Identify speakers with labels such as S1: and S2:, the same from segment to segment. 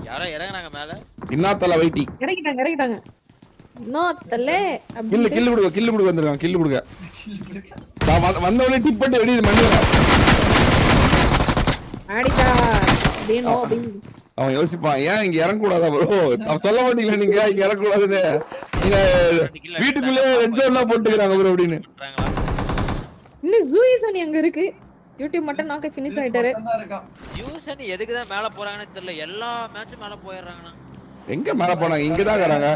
S1: யாரோ இறங்குறாங்க மேல.
S2: இன்னாத்தல வைட்டி.
S3: இறங்கிட்டாங்க. இன்னொருத்தலே
S2: கில்லு கொடுக்க வந்துருக்கான். கில்லு கொடுக்க. வந்தவனே டிப் பண்ணி வெளியே மண்ணில.
S3: ஆடிடா. வேணும் அப்படின்னு.
S2: அவன் யோசிப்பான் ஏன் இங்க இறங்கக்கூடாதா ப்ரோ? சொல்ல மாட்டீங்களா நீங்க இங்க இறங்கக்கூடாதுன்னு? நீங்க வீட்டுக்குள்ளே ரெட் ஜோன்லாம் போட்டுக்கிறாங்க ப்ரோ அப்படின்னு.
S3: இன்னும் ஜூயிசன் எங்க இருக்கு? யூடியூப் மட்டும் நாக்க ஃபினிஷ் ஆயிட்டாரு.
S1: யூசன் எதுக்கு தான் மேல போறாங்கன்னு தெரியல. எல்லா மேட்சும் மேல போயிடுறாங்கண்ணா.
S2: எங்க மேல போனாங்க? இங்கதான் இருக்காங்க.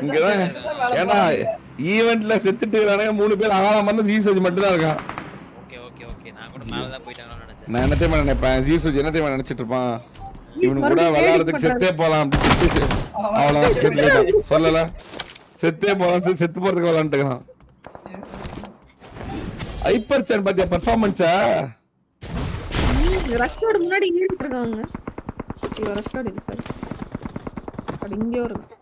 S2: இங்கதான். ஏன்னா ஈவென்ட்ல செத்துட்டு இருக்கானுங்க 3 பேர். அகாலம் வந்து ஜீசஸ் மட்டும் தான் இருக்கான்.
S1: ஓகே நான் கூட மேல தான் போயிட்டாங்கன்னு நினைச்சேன்.
S2: நான் என்னத்தையும் நினைப்பேன் ஜீசஸ் என்னத்தையும் நினைச்சிட்டு இருப்பான். இவனு கூட விளையாடுறதுக்கு செத்தே போலாம் அப்படின்னு அவ்வளவு சொல்லல. செத்தே போலாம் செத்து போறதுக்கு விளையாண்டுக்கிறான். ஹைப்பர் சான் பாத்தியா பெர்ஃபார்மன்ஸா?
S3: ரஷ்டோட முன்னாடி ஏறிட்டு இருக்காங்க. இல்ல ரஷ்டோட இல்ல சார். அது இங்கேயோ இருக்கு.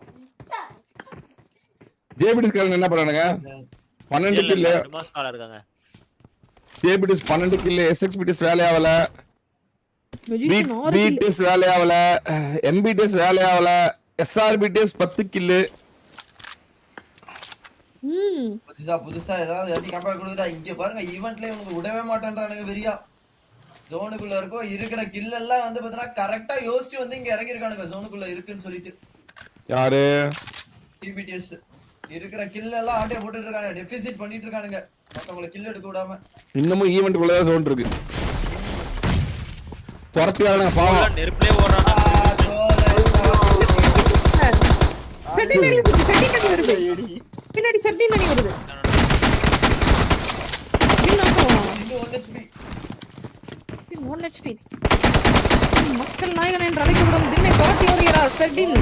S2: ஜேபிடிஸ் காரங்க என்ன பண்ணானுங்க? 12 கில்
S1: மாஸ்கால இருக்காங்க.
S2: ஜேபிடிஸ் 12 கில். எஸ்எக்ஸ்பிடிஸ் வேலையாவல. பிடிஎஸ் வேலையாவல. என்பிடிஎஸ் வேலையாவல. எஸ்ஆர்பிடிஎஸ் 10 கில்.
S4: புதுசா ஏதாவது எடி கம்பேர் கொடுத்தா இங்க பாருங்க ஈவென்ட்ல இவங்க விடவே மாட்டேன்றானுங்க வெறியா. ஜோனுக்குள்ள இருக்கோ இருக்கிற கில் எல்லாம் வந்து பார்த்தா கரெக்ட்டா யோசிச்சு வந்து இங்க இறங்கி இருக்கானுங்க ஜோனுக்குள்ள இருக்குன்னு சொல்லிட்டு.
S2: யாரு?
S4: டிபிடிஎஸ் இருக்கிற கில் எல்லாம் ஆட்டே போட்டுட்டு இருக்காங்க. டெபிசிட் பண்ணிட்டு இருக்கானுங்க. மத்தவங்கள கில் எடுக்க விடாம.
S2: இன்னமும் ஈவென்ட்க்குள்ள தான் ஜோன் இருக்கு. துரத்தியானே பாவம்.
S1: நெருப்புலயே ஓடுறாங்க.
S3: பின்னாடி சட்டி நடி வருது. இன்னும் 1 HP. மக்கள் நாயகன் என்று அழைக்கப்படும் திண்ணை துரத்தி வருகிறார் ஃபெர்டின்.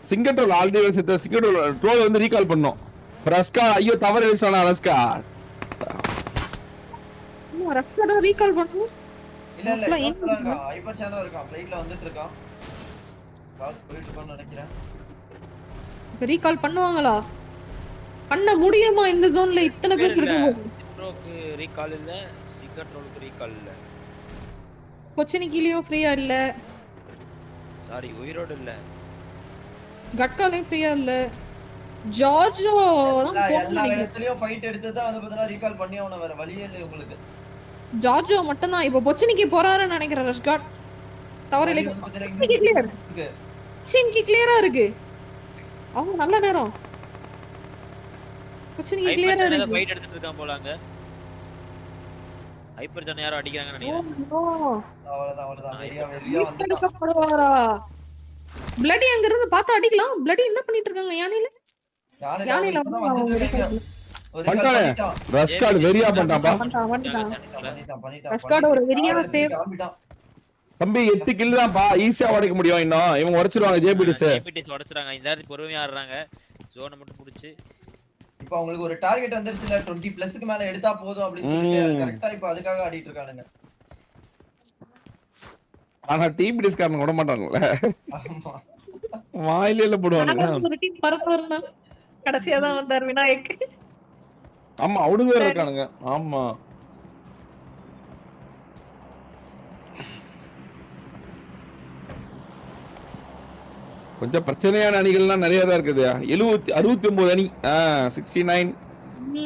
S2: சிங்கட்ரோல் ஆல்ரெடி செத்த சிங்கட்ரோல் ட்ரோல் வந்து ரீகால் பண்ணோம். ரஸ்கா ஐயோ தவறு எழுதிட்டானா ரஸ்கா.
S3: ரஸ்கா ரீகால் பண்ணனும்.
S4: இல்ல ஹைப்பர் சேனல் இருக்கான். ஃளைட்ல வந்துட்டு இருக்கான். கால்ஸ் போயிட்டு இருக்கான்னு நினைக்கிறேன்.
S3: ரீகால் பண்ணுவாங்களா? பண்ண முடியுமா இந்த ஜோன்ல இத்தனை பேர் இருக்காங்க?
S1: ப்ரோக்கு ரீகால் இல்ல. சிங்கட்ரோலுக்கு ரீகால் இல்ல.
S3: கொச்சினிக்கிலியோ ஃப்ரீயா இல்ல.
S1: சாரி உயிரோட இல்ல.
S3: கட்காலையும் ஃப்ரீயா இல்ல. ஜார்ஜோ
S4: எல்லா இடத்துலயும் ஃபைட் எடுத்து தான் வந்து பார்த்தா ரீகால் பண்ணி அவன வேற வழியே இல்ல உங்களுக்கு.
S3: ஜார்ஜோ மட்டும் தான் இப்போ பொச்சினிக்கு போறாருன்னு நினைக்கிறேன். ரஷ்காட் தவறு இல்லை. சின்கி கிளியரா இருக்கு. அவங்க நல்ல நேரம். பொச்சினிக்கு கிளியரா இருக்கு.
S1: ஃபைட் எடுத்துட்டு இருக்கான் போலாங்க. ஹைப்பர் ஜன் யாரோ அடிக்கறாங்கன்னு நினைக்கிறேன்.
S4: அவ்வளவுதான் வெறியா
S3: வந்துட்டான். ப்ளடி அங்க இருந்து பார்த்து அடிக்கலாம். ப்ளடி என்ன பண்ணிட்டு இருக்காங்க யானையில? யானையில
S2: பண்டானே ரஸ்காட் வெறியா பண்டாம்பா.
S3: ரஸ்காட் ஒரு வெறியா சேவ்.
S2: தம்பி 8 கில் தான்ப்பா. ஈஸியா உடைக்க முடியும். இன்னும் இவங்க உடைச்சிருவாங்க. ஜேபிடிஸ்
S1: உடைச்சிராங்க. இந்த நேரத்துல பொறுமையா ஆடுறாங்க. ஜோனை மட்டும் புடிச்சு
S4: இப்போ உங்களுக்கு ஒரு டார்கெட் வந்துருச்சுல 20+ க்கு மேல எடுத்தா போதும் அப்படினு சொல்லிட்டு கரெக்ட்டா இப்போ அதுக்காக ஆடிட்டு இருக்கானுங்க.
S2: ஆனா டீம் டிஸ்கார்ட் விட மாட்டாங்கல. ஆமா. வாயில போடுவாங்க.
S3: ஒரு டீம் பரபரன்னா கடைசியா தான் வந்தார் விநாயக்.
S2: ஆமா அவனுங்க வேற இருக்கானுங்க. ஆமா. கொஞ்சம் பிரச்சனையான அணிகள்லாம் நிறைய தான் இருக்குது. 69 அணி. 69.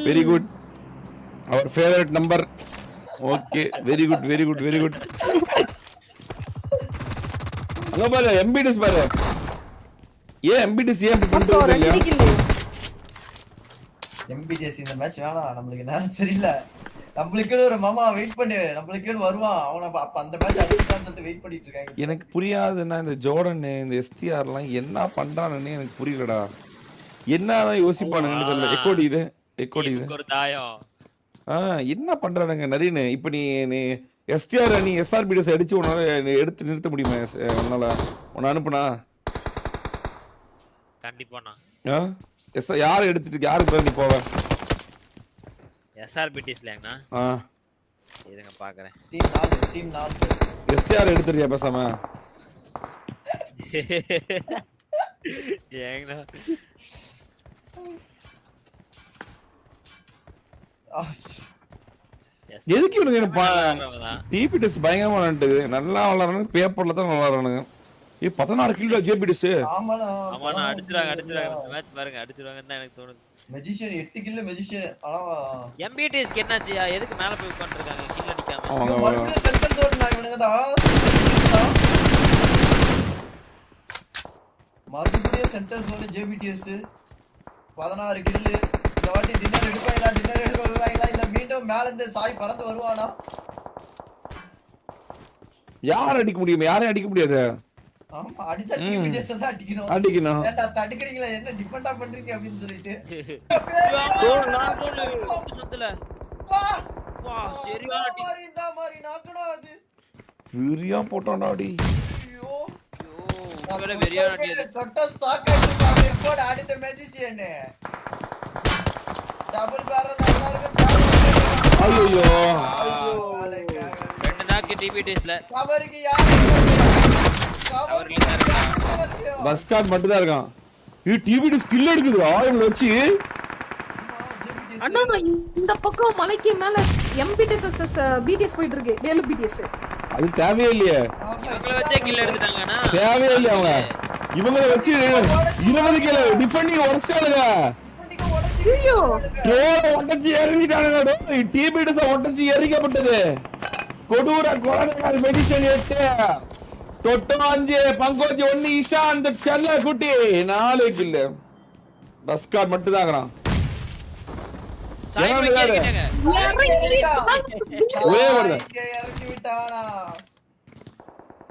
S2: Very good. அவர் favourite number. Okay very good. அங்க பாரு எம்பிடிஸ் பாரு. எம்பிடிஸ் ஏன் இப்படி பண்றீங்க?
S4: எம்பிடிஎஸ் இந்த மேட்ச் வேணாம். நமக்கு நேரம் சரியில்லை. நம்மளுக்கு ஒரு மாமா வெயிட் பண்ணு. நம்மளுக்கு வருவான். அவன அப்ப அந்த மேட்ச் அடிச்சான்னு சொல்லிட்டு வெயிட் பண்ணிட்டு இருக்காங்க.
S2: எனக்கு புரியாதுன்னா இந்த ஜோர்டன் இந்த எஸ்டிஆர்லாம் என்ன பண்றானே எனக்கு புரியலடா. என்னதான் யோசிப்பானுங்கன்னு தெரியல. எக்கோடி இது
S1: ஒரு தாயம்.
S2: என்ன பண்றானுங்க நரீன்? இப்போ நீ எஸ்டிஆர் நீ எஸ்ஆர்பிடிஎஸ் அடிச்சு உன்னால எடுத்து நிறுத்த முடியுமா? உன்னால உன்னை அனுப்புனா
S1: கண்டிப்பாண்ணா.
S2: யாரை எடுத்துட்டு யாருக்கு நீ போவ?
S1: எஸ்ஆர்பிடிஸ்லங்கண்ணா. இருங்க பாக்குறேன்.
S4: டீம் 4
S2: எஸ்டிஆர் எடுத்துறியா பேசாம?
S1: ஏங்கண்ணா
S2: எதுக்கு இவனுக்கு
S1: விளையாடுறவங்கதான்.
S2: டிபி டெஸ்ட் பயங்கரமா விளையாண்டுது. நல்லா விளையாடுறானுங்க, பேப்பர்ல தான் விளையாடுறானுங்க. 16 கிலோ ஜேபி டெஸ்ட்.
S4: ஆமாண்ணா.
S1: ஆமாண்ணா, அடிச்சிருவாங்க இந்த மேட்ச் பாருங்க, அடிச்சிருவாங்கன்னு தான் எனக்கு தோணுது.
S4: Magician 8 kill magician. ஆனா
S1: எம்பிடிஎஸ்க்கு என்னாச்சியா? எதுக்கு மேல போய் உட்கார்ந்திருக்காங்க கில் அடிக்காம?
S2: அவங்க
S4: மறுபடியும் சென்டர் ஜோன் இவனுங்க தான். மறுபடியும் சென்டர் ஜோன் ஜேபிடிஎஸ் 16 கில். இந்த வாட்டி டின்னர் எடுப்பாங்களா? டின்னர் எடுக்க வருவாங்களா? இல்ல மீண்டும் மேல இருந்து சாய் பறந்து வருவானா?
S2: யார் அடிக்க முடியும்? யாரையும் அடிக்க முடியாது.
S4: ஆமா, அடிச்சா டிபிடிஎஸ் தான் அடிக்கணும்.
S2: அடிக்கணும்.
S4: ஏன்டா தடுக்குறீங்களா? என்ன டிபெண்டா பண்றீங்க அப்படின்னு சொல்லிட்டு.
S1: சுத்தல
S4: வா
S1: வா சரியான டீம்.
S4: மாதிரி இந்த மாதிரி நாக்கடா அது.
S2: வெறியா போட்டான்டா அடி.
S4: ஐயோ
S1: உங்களே வெறியான டீம்.
S4: தொட்ட சாக்காயிட்டாங்க. எப்போட அடுத்த மெஜிஷியன் டபுள் பேரல் நல்லா இருக்கு.
S2: ஐயோ
S1: ரெண்டு நாக்கு டிபிடிஎஸ்ல
S4: கவருக்கு யாரு?
S2: பஸ் கார்டு மட்டும் தான் இருக்கான். இது டிவிடி ஸ்கில் எடுக்குதுடா இவங்க வச்சு.
S3: அண்ணா இந்த பக்கம் மலைக்கு மேல எம்பிடிஎஸ் பிடிஎஸ் போயிட்டு இருக்கு. வேலு பிடிஎஸ்.
S2: அது தேவையே இல்லையே.
S1: இவங்கள வச்சே கில் எடுத்துட்டாங்கனா
S2: தேவையே இல்ல. அவங்க இவங்கள வச்சு 20 கிலோ டிஃபெண்டிங் உடைச்சானுங்க.
S3: ஐயோ
S2: டோரை உடைச்சு எறிஞ்சிட்டானுங்க. டிபிடிஎஸ் உடைச்சு எரிக்கப்பட்டது. கொடூர கொலைகார மெடிசன் 8 தொட்டோ 5 பங்கோஜி 1 ஈஷாந்த் செல்ல குட்டி 4 கில். பஸ் கார்டு மட்டும் தாங்கறான்.
S1: சாய் வைக்கிறீங்க.
S2: ஒரே ஒரு
S4: இறங்கி விட்டானா?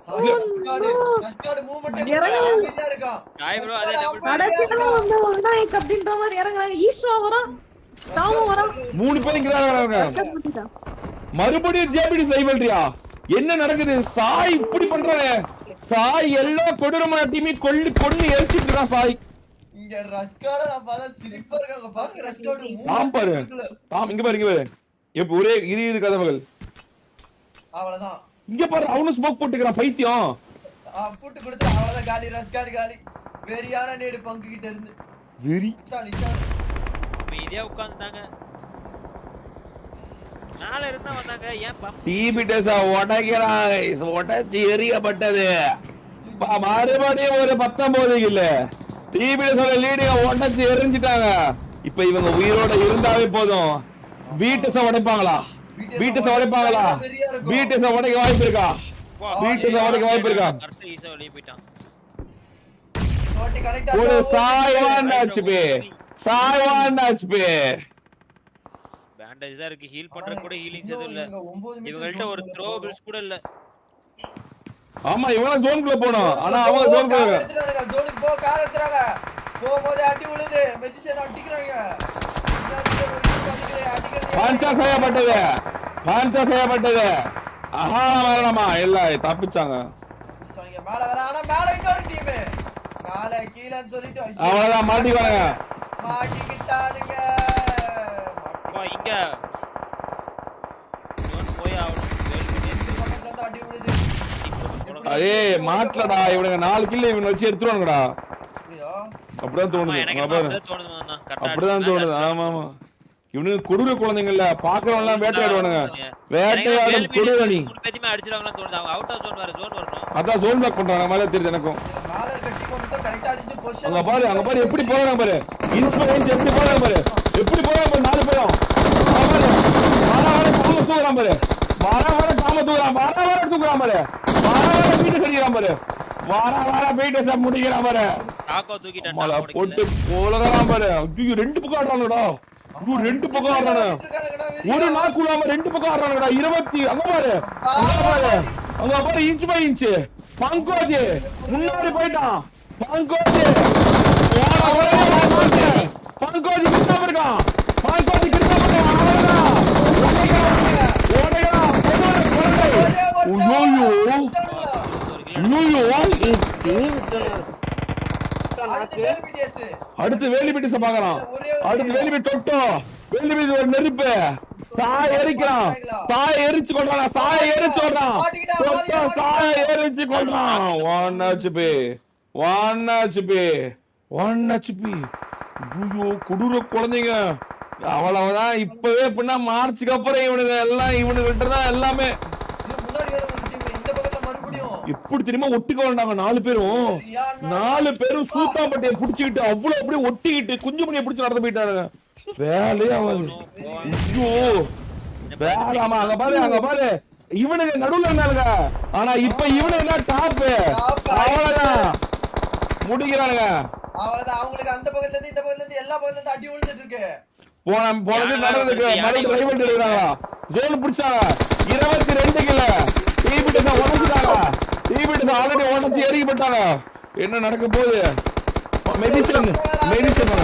S4: சாய் கஷ்டாடு மூவ்மென்ட் அமைதியா இருக்கான்.
S1: சாய் ப்ரோ அதே டபுள்
S3: அடச்சிட்டு வந்து விநாயக் அப்படின்ற மாதிரி இறங்குறாங்க. ஈஸ்வா வரா, தாமு வரா.
S2: 3 பேர் இங்கறாங்க. மறுபடியும் ஜேபிடி சைவல்ரியா? என்ன நடக்குது? சாய் இப்படி பண்றானே. சாய் எல்லா கொடூரமான டீமை கொன்னு எரிச்சிட்டு இருக்கான் சாய்.
S4: இங்க ரஸ்காட நான் பார்த்தா சிரிப்பா இருக்காங்க. பாருங்க ரஸ்காடு
S2: தாம் பாரு. தாம் இங்க பாரு, இங்க பாரு. எப்ப ஒரே இரு கதவுகள்.
S4: அவ்வளவுதான்.
S2: இங்க பாரு, அவனும் ஸ்மோக் போட்டுக்கிறான் பைத்தியம்.
S4: ஃபுட் கொடுத்து அவ்வளவுதான் காலி. ரஸ்காடு காலி. வெறியான நேடு பங்கு கிட்ட இருந்து.
S2: வெரி
S1: மீதியா உட்கார்ந்தாங்க. நாள இருந்தா வந்தாங்க. ஏன் பா
S2: டிபிடிஎஸ் உடைக்கிறான். உடைச்சு எரியப்பட்டது. மறுபடியும் ஒரு 19 கில்ல. டிபிடிஎஸ் லீடிங்க உடைச்சு எரிஞ்சிட்டாங்க. இப்ப இவங்க உயிரோட இருந்தாவே போதும். வீட்டஸ உடைப்பாங்களா? வீட்டஸ உடைப்பாங்களா? வீட்டஸ உடைக்க வாய்ப்பு இருக்கா? வீட்டஸ உடைக்க வாய்ப்பு இருக்கா?
S1: கரெக்ட் ஈஸா வெளிய போய்ட்டான்.
S4: நோட்டி கரெக்ட்டா
S2: ஒரு சாய்வான் ஹெச்பி. சாய்வான் ஹெச்பி.
S1: பேண்டேஜ் தான் இருக்கு. ஹீல் பண்ற கூட ஹீலிங்ஸ் எதுவும் இல்ல. இவங்கள்ட்ட ஒரு த்ரோ பில்ஸ் கூட இல்ல.
S2: ஆமா, இவங்க ஜோனுக்குள்ள போணும். ஆனா அவங்க ஜோனுக்குள்ள
S4: எடுத்துறாங்க. ஜோனுக்கு போ, கார் எடுத்துறாங்க. போகும்போது அடி விழுது. மெஜிஷியன் அடிக்குறாங்க.
S2: பாஞ்சா செய்யப்பட்டது. பாஞ்சா செய்யப்பட்டது. ஆஹா மரணமா இல்ல, தப்பிச்சாங்க.
S4: மேல வர. ஆனா மேல இன்னொரு டீம். மேல கீழன்னு சொல்லிட்டு
S2: அவ்வளவுதான் மாட்டிக்குவாங்க.
S4: மாட்டிக்கிட்டானுங்க.
S1: இங்க போய் ஆவணும்.
S4: அடி விழுது.
S2: அதே மாட்டலடா. இவனுங்க 4 கில் இவன் வச்சு எடுத்துருவானுங்கடா. அப்படிதான் தோணுது. அப்படிதான் தோணுது. ஆமா ஆமா, இவனுக்கு கொடூர குழந்தைங்கல்ல. பாக்குறவங்க எல்லாம் வேட்டையாடுவானுங்க. வேட்டையாடும் கொடூரணி.
S1: அடிச்சிருவாங்கன்னு தோணுது. அவங்க அவுட் ஆஃப் ஜோன் வர ஜோன் வரணும்.
S2: அதான் ஜோன் பிளாக் பண்றாங்க மாதிரி தெரியுது எனக்கும்.
S4: மேல இருக்க டீம் மட்டும் கரெக்ட்டா அடிச்சு பொசிஷன்.
S2: அங்க பாரு, அங்க பாரு எப்படி போறாங்க பாரு. இன்ஸ்பைரன்ஸ் எப்படி போறாங்க பாரு. எப்படி போறாங்க பாரு. 4 பேரும் வார காம தூக்குறான் பாரு. வார காம தூக்குறான். வார தூக்குறான் பாரு. வார வீட்டு கடிக்கிறான் பாரு. வார வீட்டை முடிக்கிறான் பாரு.
S1: தாக்கோ தூக்கிட்டான்.
S2: மலை போட்டு போலறான் பாரு. ஐயோ 2 பக்கம் ஆடுறானுடா. 2 பக்கம் ஆடுறானு. ஒரு நாள் கூடாம 2 பக்கம் ஆடுறானுடா. 20 அங்க பாரு. அங்க பாரு இன்ச் பை இன்ச். பங்கோஜி முன்னாடி போயிட்டான். பங்கோஜி பங்கோஜி கிட்ட இருக்கான். பங்கோஜி கிட்ட இருக்கான். அடுத்து வேலிபிட்டிஸ் பாக்குறான். அடுத்து வேலிபிட் தொட்டோ. வேலிபிட் ஒரு நெருப்பு. சாய் எரிக்கிறான். சாய் எரிச்சு கொள்றான். சாய் எரிச்சு கொள்றான். சாய் எரிச்சு கொள்றான். 1 HP 1 HP 1 HP. ஐயோ கொடூர குழந்தைங்க. அவ்வளவுதான். இப்பவே எப்படின்னா மார்ச்சுக்கு அப்புறம் இவனுக்கிட்ட தான் எல்லாமே.
S4: முன்னாடி வேற ஒரு டீம் இந்த பக்கத்துல மறுபடியும்
S2: எப்படி தெரியுமா ஒட்டுக்க வந்தாங்க 4 பேரும் சூத்தாம்பட்டியை புடிச்சுக்கிட்டு அவ்வளவு அப்படியே ஒட்டிக்கிட்டு குஞ்சு மணியை புடிச்சு நடந்து போயிட்டாருங்க. வேலையே அவன். ஐயோ வேலாமா. அங்க பாரு இவனுக்கு நடுவுல இருந்தானுங்க. ஆனா இப்ப இவனுக்கு தான் டாப். அவ்வளவுதான் முடிக்கிறானுங்க.
S4: அவ்வளவுதான். அவங்களுக்கு அந்த பக்கத்துல இருந்து இந்த பக்கத்துல இருந்து எல்லா பக்கத்துல இருந்து அடி விழுந்துட்டு இருக்கு.
S2: போனது நடந்ததுக்கு மறுபடியும் ரைவல் எடுக்கிறாங்களா? ஜோன் பிடிச்சாங்க. 22 கில்ல. டீபிட்டு உடச்சிட்டாங்க. டீபிட்டு ஆல்ரெடி உடச்சி ஏறி போட்டாங்க. என்ன நடக்க போகுது? மெடிசன் 23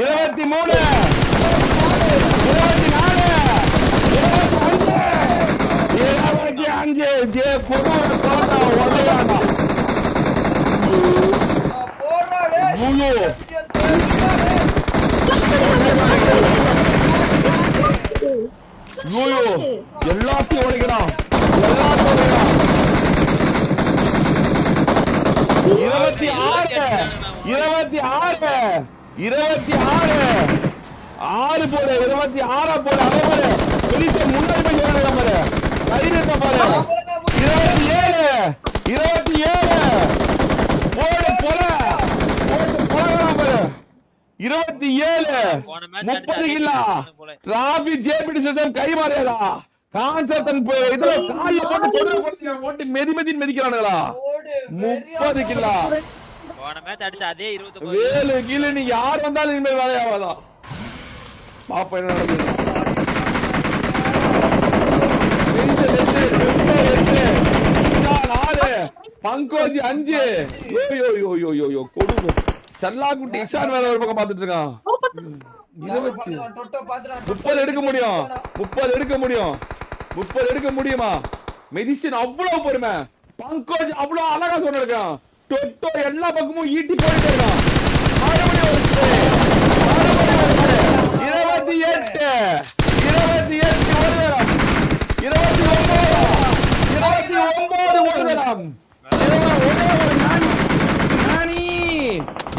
S2: 24 25 ஜே கொரோனா உடையாடா.
S4: போடா டேய்.
S2: முழு யோயோ எல்லாத்தையும் உடைக்கிறான். 6 போடு 26 போடு. அவன் பாரு பெலிச முன்னாடி போய் ஏறாங்க பாரு. தைரியத்தை பாரு. 27 போடு போல பாரு. 27 30 கில்லா. டிராபி ஜேபிடி சிஸ்டம் கை மாறியதா. கான்சர்டன் இதுல கால்ல போட்டு மிதிக்கிறானுங்களா. 30 கில்லா.
S1: போன மேட்ச் அடிச்ச அதே 29
S2: வேலு கீழ நீ யார் வந்தாலும் இனிமேல் வேலையாவாதா. பாப்பா என்ன நடக்குது. பங்கோஜி 5. யோ கொடுங்க. சல்லாக்குட்டி இஷான் வேற ஒரு பக்கம் பாத்துட்டு இருக்கான். 30 எடுக்க முடியும். 30 எடுக்க முடியுமா? மெடிசன் அவ்வளவு பொறுமை. பங்கோஜ் அவ்வளவு அழகா சொன்னிருக்கான். டொட்டோ எல்லா பக்கமும் ஈட்டி போயிட்டு இருக்கான்.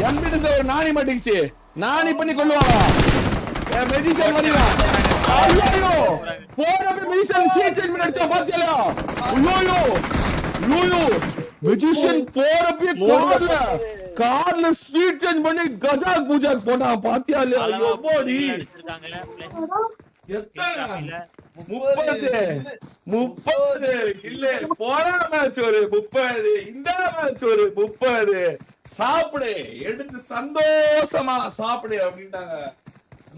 S2: 28 ஒரு நாணி மாட்டிச்சு. நாணி பண்ணி கொள்ளுவாங்க. மெடிசன் வருவான். ஐயோ போறப்ப மெடிசன் சீட் செட் பண்ணி அடிச்சா பாத்தியா? ஐயோ மெஜிஷியன் போறப்ப கார்ல ஸ்வீட் சேஞ்ச் பண்ணி கஜா பூஜா போட்டான் பாத்தியா இல்லையா? ஐயோ போடி எத்தனை 30 இல்ல போற மேட்ச் ஒரு 30 இந்த மேட்ச் ஒரு 30 சாப்பிடு எடுத்து சந்தோஷமா சாப்பிடு அப்படின்ட்டாங்க.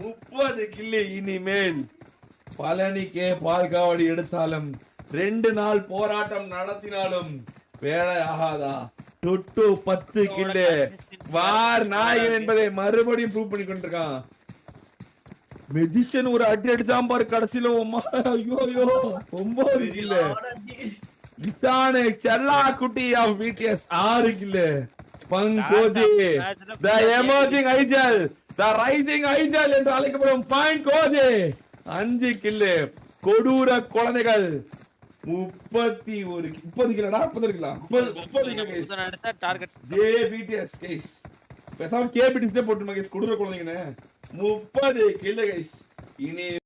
S2: 30 கில்லு. இனிமேல் பழனிக்கே பால் காவடி எடுத்தாலும் 2 நாள் போராட்டம் நடத்தினாலும் வேலை ஆகாதா. தொட்டு 10 கில்லு. வார் நாயகன் என்பதை மறுபடியும் ப்ரூவ் பண்ணி கொண்டிருக்கான். மெடிசன் ஒரு அடி அடிச்சாம் பாரு கடைசியில. ஐயோ 9 கில்லு. இசானு செல்லா குட்டி ஆஃப் பிடிஎஸ் 6 கில்லு. பங்கோஜி the emerging island the rising island என்று அழைக்கப்படும் பங்கோஜி 5 கில்லு. கொடூர குழந்தைகள் 30 கிலோடா 30 கிலோ 30
S1: அடுத்த டார்கெட்
S2: ஜேபிடிஎஸ் கைஸ். பேசாம கேபிடிஎஸ் போட்டுமா கைஸ். கொடூர குழந்தைங்கன்னு 30 கில்லு கைஸ். இனி